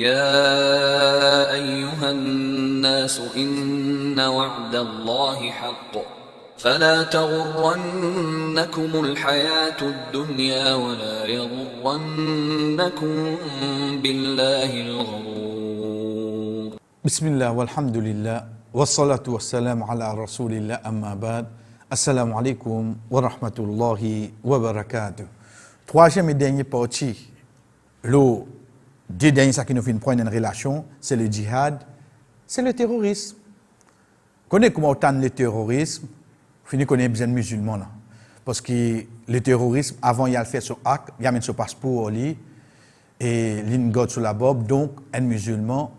يا أيها الناس إن وعد الله حق فلا تغرنكم الحياة الدنيا ولا يغرنكم بالله الغرور. بسم الله والحمد لله والصلاة والسلام على رسول الله أما بعد. Assalamu alaikum wa rahmatullahi wa barakatuh. Troisième et dernière partie, le deux derniers ça qui nous fait prendre une relation, c'est le djihad, c'est le terrorisme. Connaît comment autant le terrorisme, fini connaît bien musulman là. Parce que le terrorisme, avant il a fait son acte, il a mis son passeport et il a sur la bob, donc un musulman,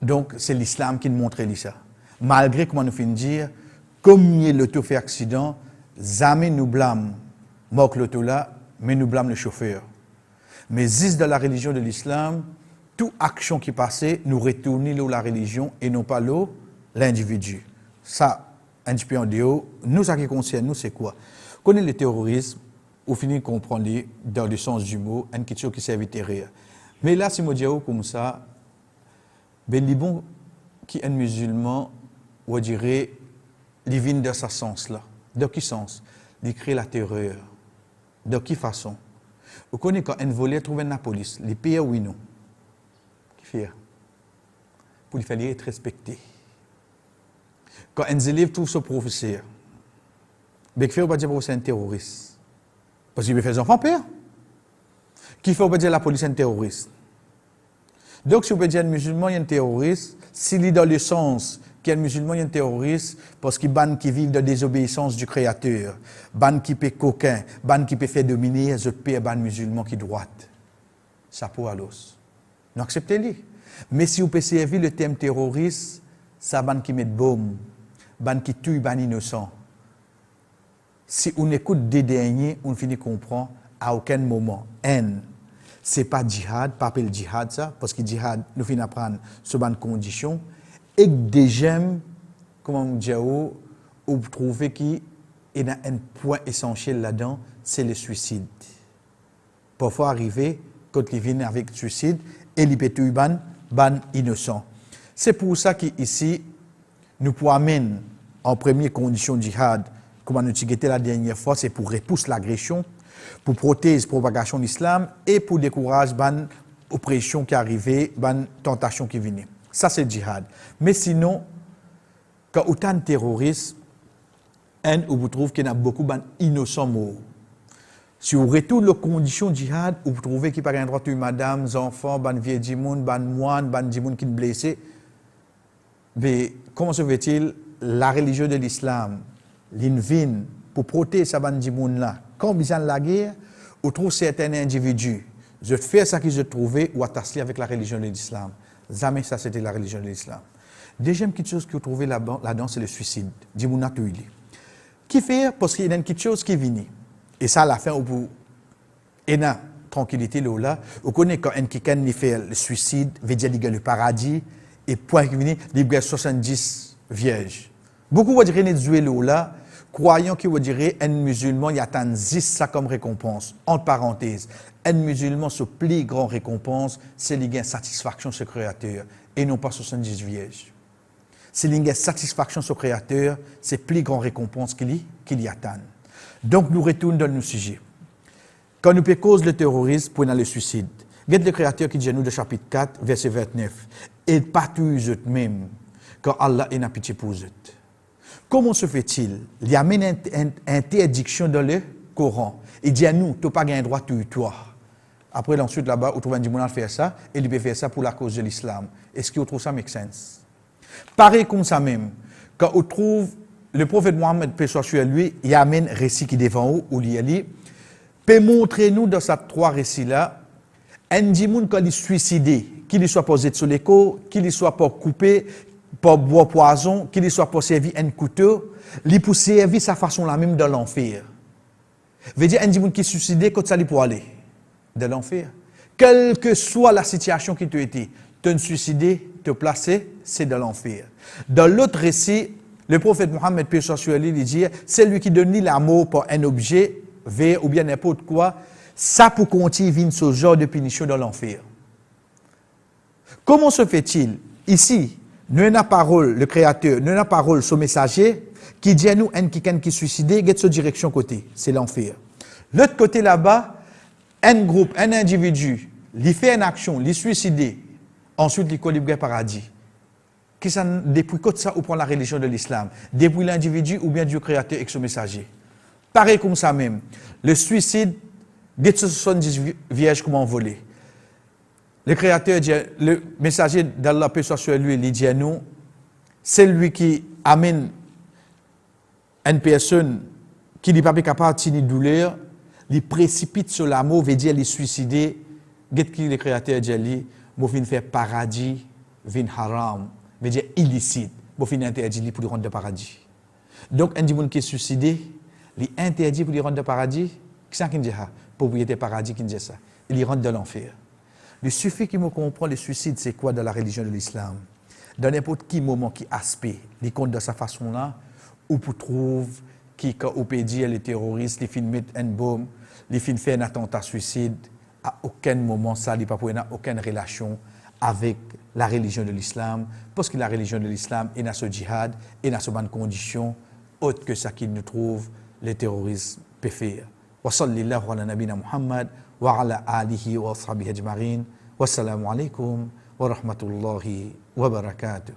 donc c'est l'islam qui nous montre ça. Malgré comment nous finit dire, comme il l'auto fait accident, jamais nous blâme moque l'auto là, mais nous blâme le chauffeur. Mais juste dans la religion de l'islam, toute action qui passait nous retourne la religion et non pas l'individu. Ça, un petit peu en dehors, nous, ça qui concerne nous, c'est quoi? Connaître le terrorisme, au final, comprendre dans le sens du mot, une question qui servait de rire. Mais là, si je dis comme ça, ben, les bons qui est un musulman, on dirait, il vient de ce sens-là. De quel sens? Il crée la terreur. De quelle façon? Vous connaissez quand un voleur trouve la police, les pays oui non. Qui fait? Pour lui faire être respecté. Quand un élève trouve son professeur, il fait pas dire que c'est un terroriste. Parce qu'il veut faire des enfants peur. Qui fait pas dire que la police est un terroriste? Donc si vous pouvez dire un musulman est un terroriste, s'il est dans le sens qu'un musulman est un terroriste parce qu'il ban qui vivent de désobéissance du Créateur, ban qui peut coquin, ban qui peut faire dominer, les autres pays ban musulman qui droite. Ça pour à l'os. Non acceptez-le. Mais si vous pouvez servir le thème terroriste, ça ban qui met bombe, ban qui tue, ban innocent. Si on écoute des derniers, on finit comprendre à aucun moment. C'est pas djihad, pas le djihad ça, parce que djihad, nous finissons apprendre ce ban de conditions. Et déjà, comment on dit, vous trouvez qu'il y a un point essentiel là-dedans, c'est le suicide. Parfois arriver, quand il vient avec le suicide, et il peut tuer ban innocent. C'est pour ça qu'ici, nous pouvons amener en première condition djihad, comme on a dit la dernière fois, c'est pour repousser l'agression, pour protéger la propagation de l'islam et pour décourager ban oppression qui arrivait, ban tentation qui venait. Ça, c'est le djihad. Mais sinon, quand autant de terroristes, vous trouvez qu'il y a beaucoup d'innocents morts. Si vous retournez les conditions de djihad, vous trouvez qu'il n'y a pas de droit de madame, enfants, ban vieux djimoun, ban moine, ban djimoun qui est blessé. Mais comment se fait-il la religion de l'islam, l'invine, pour protéger ce ban djimoun là, quand ils ont la guerre, vous trouvez certains individus, je fais ça qu'ils ont trouvé ou attaché avec la religion de l'islam. Jamais ça, c'était la religion de l'islam. Deuxième petite chose que vous trouvez là-dedans, c'est le suicide. Dimouna tuili. Qui fait? Parce qu'il y a une petite chose qui vient. Et ça, à la fin, vous avez tranquillité là. Vous connaissez quand un quelqu'un fait le suicide, veut dire qu'il y a le paradis, et point qui vient, il y a 70 vierges. Beaucoup vont dire qu'il y a là, croyant qu'il va dire un musulman, il attend 10 ça comme récompense. Entre parenthèses. Un musulman, sa plus grande récompense, c'est qu'il y a une satisfaction sur le Créateur, et non pas 70 vierges. C'est qu'il y a une satisfaction sur le Créateur, c'est la plus grande récompense qu'il y attend. Donc, nous retournons dans nos sujets. Quand nous cause le terrorisme, pour le suicide, regarde le Créateur qui dit nous de chapitre 4, verset 29. Et pas tous eux-mêmes, quand Allah est pitié pour eux. Comment se fait-il? Il y a une interdiction dans le Coran. Il dit à nous, tu n'as pas un droit de tuer toi. Après, ensuite, là-bas, on trouve un dimanche faire ça, et il peut faire ça pour la cause de l'islam. Est-ce qu'on trouve ça make sense? Pareil comme ça même, quand on trouve le prophète Mohammed, paix soit sur lui, il y a un récit qui est devant vous, où il dit, peut montrer nous dans ces trois récits-là, un dimanche quand il est suicidé, qu'il soit posé sur l'écho, qu'il soit pas coupé, pas boire poison, qu'il soit pas servi un couteau, il peut servir sa façon la même dans l'enfer. Veut dire un dimanche qui est suicidé, quand ça lui pour aller de l'enfer. Quelle que soit la situation qui t'a été, te suicider, te placer, c'est de l'enfer. Dans l'autre récit, le prophète Mohammed, paix soit sur lui, il dit, c'est lui qui donne l'amour pour un objet, vers ou bien n'importe quoi, ça pour continuer ce genre de punition dans l'enfer. Comment se fait-il? Ici, nous avons la parole, le créateur, nous avons la parole, son messager, qui dit à nous, quelqu'un qui est suicidé, get sa direction côté, c'est l'enfer. L'autre côté là-bas, un groupe, un individu, il fait une action, il suicide, ensuite il colibère paradis. Qui ça, depuis quand ça, ou prend la religion de l'islam? Depuis l'individu ou bien Dieu créateur et son messager? Pareil comme ça même. Le suicide, get 70 vierges comment voler. Le créateur dit, le messager d'Allah, paix soit sur lui, il dit à nous, c'est lui qui amène une personne qui n'est pas capable de tenir douleur, il précipite sur l'amour, veut dire, il suicider, qui le créateur dit, il vient faire paradis, vient haram, veut dire illicite, il vient interdit pour lui rendre de paradis. Donc, un monde qui est suicidé, il est interdit pour lui rendre de paradis, qui ça qui dit ça? Propriété paradis qui dit ça. Il rentre dans l'enfer. Il suffit qu'il me comprenne le suicide, c'est quoi dans la religion de l'islam. Dans n'importe quel moment, qui aspect, il compte de sa façon-là, ou pour trouver qui, quand on peut dire les terroristes, les films mettent un bombe, les films font un attentat suicide, à aucun moment, ça n'a pas aucune relation avec la religion de l'islam, parce que la religion de l'islam est dans ce djihad, et dans ce bonnes conditions, autre que ça qu'il nous trouve, les terroristes peuvent faire. Wa sallallahu ala nabina Muhammad wa ala alihi wa ashabihi ajma'in. Wassalamu alaikum wa rahmatullahi wa barakatuh.